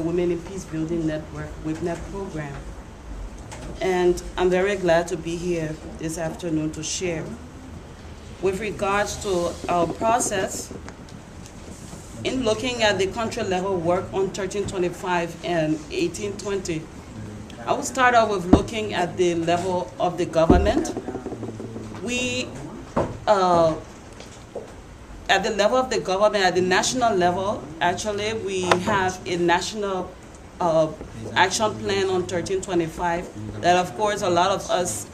Women in Peace Building Network WIPNET program. And I'm very glad to be here this afternoon to share. With regards to our process, in looking at the country level work on 1325 and 1820, I will start out with looking at the level of the government. We, at the level of the government, at the national level, actually, we have a national action plan on 1325 that, of course, a lot of us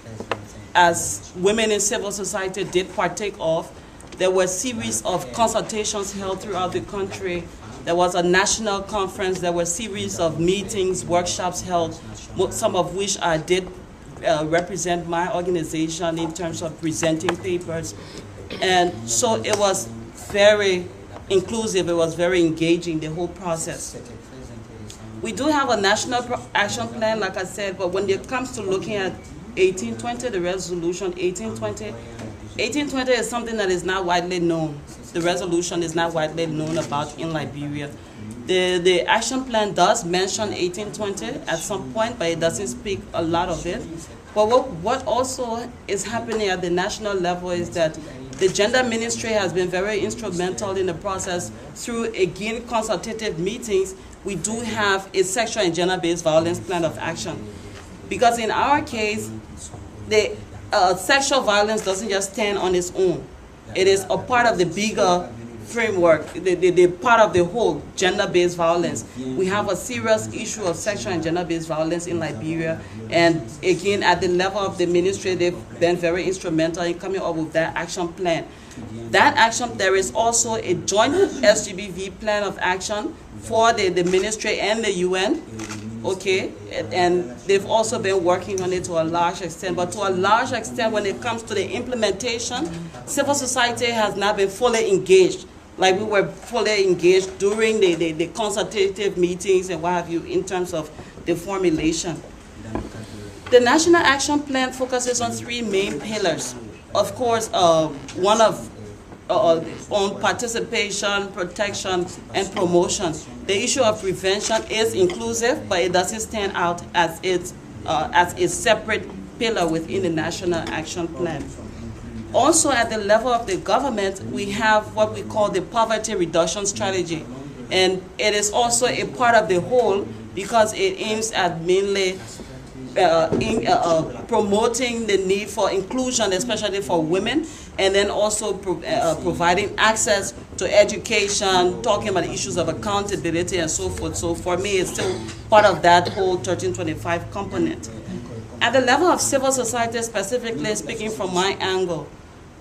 as women in civil society did partake of. There were a series of consultations held throughout the country. There was a national conference. There were a series of meetings, workshops held, some of which I did represent my organization in terms of presenting papers. And so it was very inclusive. It was very engaging, the whole process. We do have a national action plan, like I said, but when it comes to looking at 1820, the resolution 1820 is something that is not widely known. The resolution is not widely known about in Liberia. The action plan does mention 1820 at some point, but it doesn't speak a lot of it. But what also is happening at the national level is that the gender ministry has been very instrumental in the process through, again, consultative meetings. We do have a sexual and gender-based violence plan of action. Because in our case, the sexual violence doesn't just stand on its own. It is a part of the bigger framework, the part of the whole gender-based violence. We have a serious issue of sexual and gender-based violence in Liberia, and again, at the level of the ministry, they've been very instrumental in coming up with that action plan. That action, there is also a joint SGBV plan of action for the ministry and the UN, okay, and they've also been working on it to a large extent, but to a large extent when it comes to the implementation, civil society has not been fully engaged. Like we were fully engaged during the consultative meetings and what have you in terms of the formulation. The National Action Plan focuses on three main pillars. Of course, one of on participation, protection, and promotion. The issue of prevention is inclusive, but it doesn't stand out as a separate pillar within the National Action Plan. Also, at the level of the government, we have what we call the poverty reduction strategy. And it is also a part of the whole because it aims at mainly promoting the need for inclusion, especially for women, and then also providing access to education, talking about the issues of accountability and so forth. So for me, it's still part of that whole 1325 component. At the level of civil society, specifically speaking from my angle,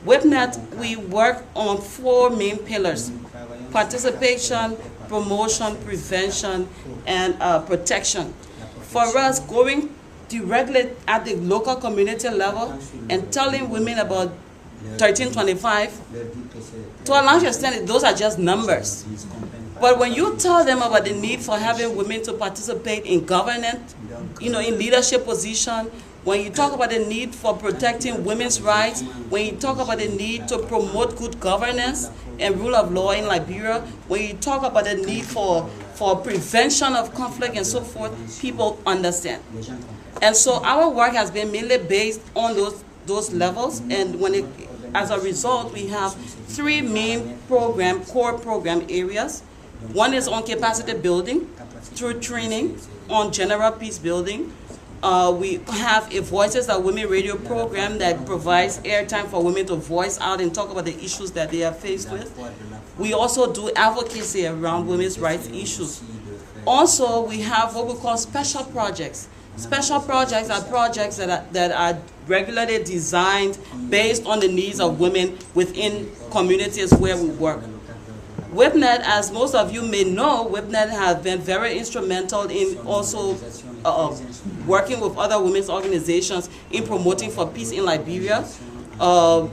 WIPNET, we work on four main pillars: participation, promotion, prevention, and protection. For us, going directly at the local community level and telling women about 1325, to a large extent, those are just numbers. But when you tell them about the need for having women to participate in governance, in leadership position, when you talk about the need for protecting women's rights, when you talk about the need to promote good governance and rule of law in Liberia, when you talk about the need for prevention of conflict and so forth, people understand. And so our work has been mainly based on those levels, and as a result, we have three main core program areas. One is on capacity building through training on general peace building. We have a Voices of Women radio program that provides airtime for women to voice out and talk about the issues that they are faced with. We also do advocacy around women's rights issues. Also, we have what we call special projects. Special projects are projects that are regularly designed based on the needs of women within communities where we work. WIPNET, as most of you may know, WIPNET has been very instrumental in also working with other women's organizations in promoting for peace in Liberia.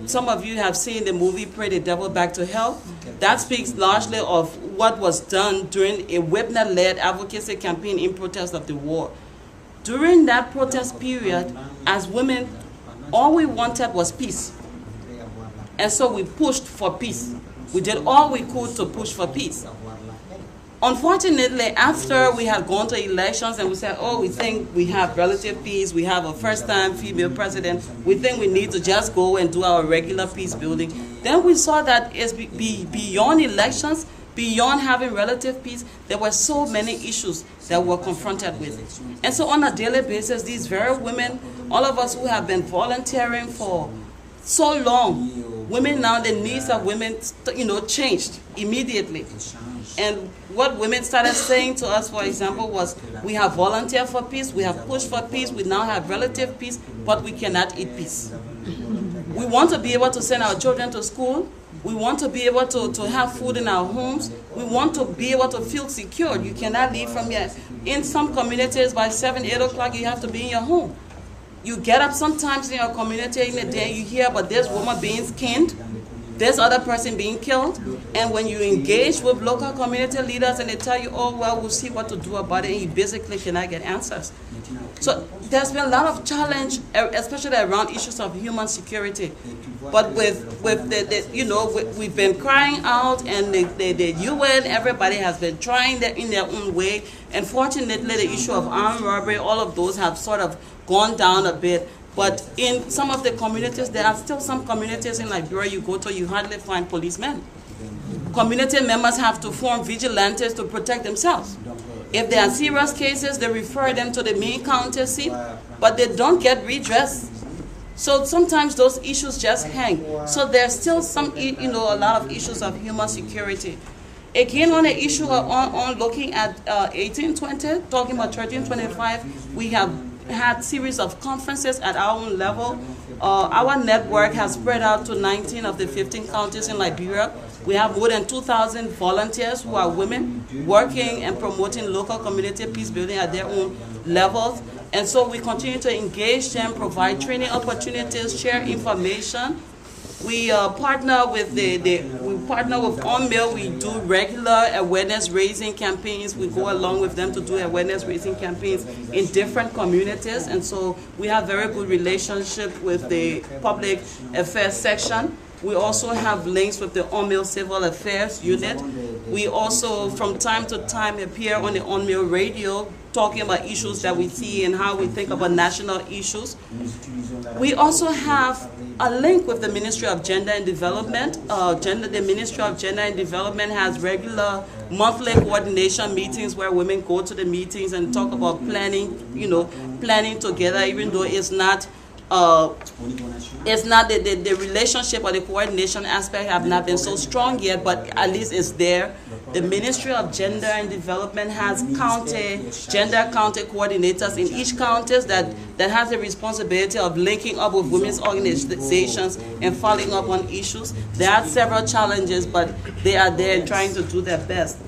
Some of you have seen the movie Pray the Devil Back to Hell. That speaks largely of what was done during a WIPNET-led advocacy campaign in protest of the war. During that protest period, as women, all we wanted was peace. And so we pushed for peace. We did all we could to push for peace. Unfortunately, after we had gone to elections and we said, oh, we think we have relative peace, we have a first-time female president, we think we need to just go and do our regular peace building, then we saw that it's beyond elections, beyond having relative peace, there were so many issues that we're confronted with. And so on a daily basis, these very women, all of us who have been volunteering for so long, women now, the needs of women, changed immediately. And what women started saying to us, for example, was, we have volunteered for peace, we have pushed for peace, we now have relative peace, but we cannot eat peace. We want to be able to send our children to school. We want to be able to have food in our homes. We want to be able to feel secure. You cannot leave from here. In some communities, by 7, 8 o'clock, you have to be in your home. You get up sometimes in your community in the day, you hear about this woman being skinned, this other person being killed, and when you engage with local community leaders and they tell you, oh, well, we'll see what to do about it, and you basically cannot get answers. So there's been a lot of challenge, especially around issues of human security. But with we've been crying out, and the UN, everybody has been trying that in their own way. And fortunately, the issue of armed robbery, all of those have sort of gone down a bit. But in some of the communities, there are still some communities in Liberia you go to, you hardly find policemen. Community members have to form vigilantes to protect themselves. If there are serious cases, they refer them to the main county seat, but they don't get redress. So sometimes those issues just hang. So there's still some, a lot of issues of human security. Again, on the issue of on looking at 1820, talking about 1325, we have had series of conferences at our own level. Our network has spread out to 19 of the 15 counties in Liberia. We have more than 2,000 volunteers who are women working and promoting local community peace building at their own levels. And so we continue to engage them, provide training opportunities, share information. We partner with ONMIL. We do regular awareness raising campaigns. We go along with them to do awareness raising campaigns in different communities. And so we have very good relationship with the public affairs section. We also have links with the ONMIL Civil Affairs Unit. We also, from time to time, appear on the ONMIL radio, talking about issues that we see and how we think about national issues. We also have a link with the Ministry of Gender and Development. The Ministry of Gender and Development has regular monthly coordination meetings where women go to the meetings and talk about planning, planning together, even though it's not the relationship or the coordination aspect have not been so strong yet, but at least it's there. The Ministry of Gender and Development has gender county coordinators in each county that has the responsibility of linking up with women's organizations and following up on issues. There are several challenges, but they are there trying to do their best.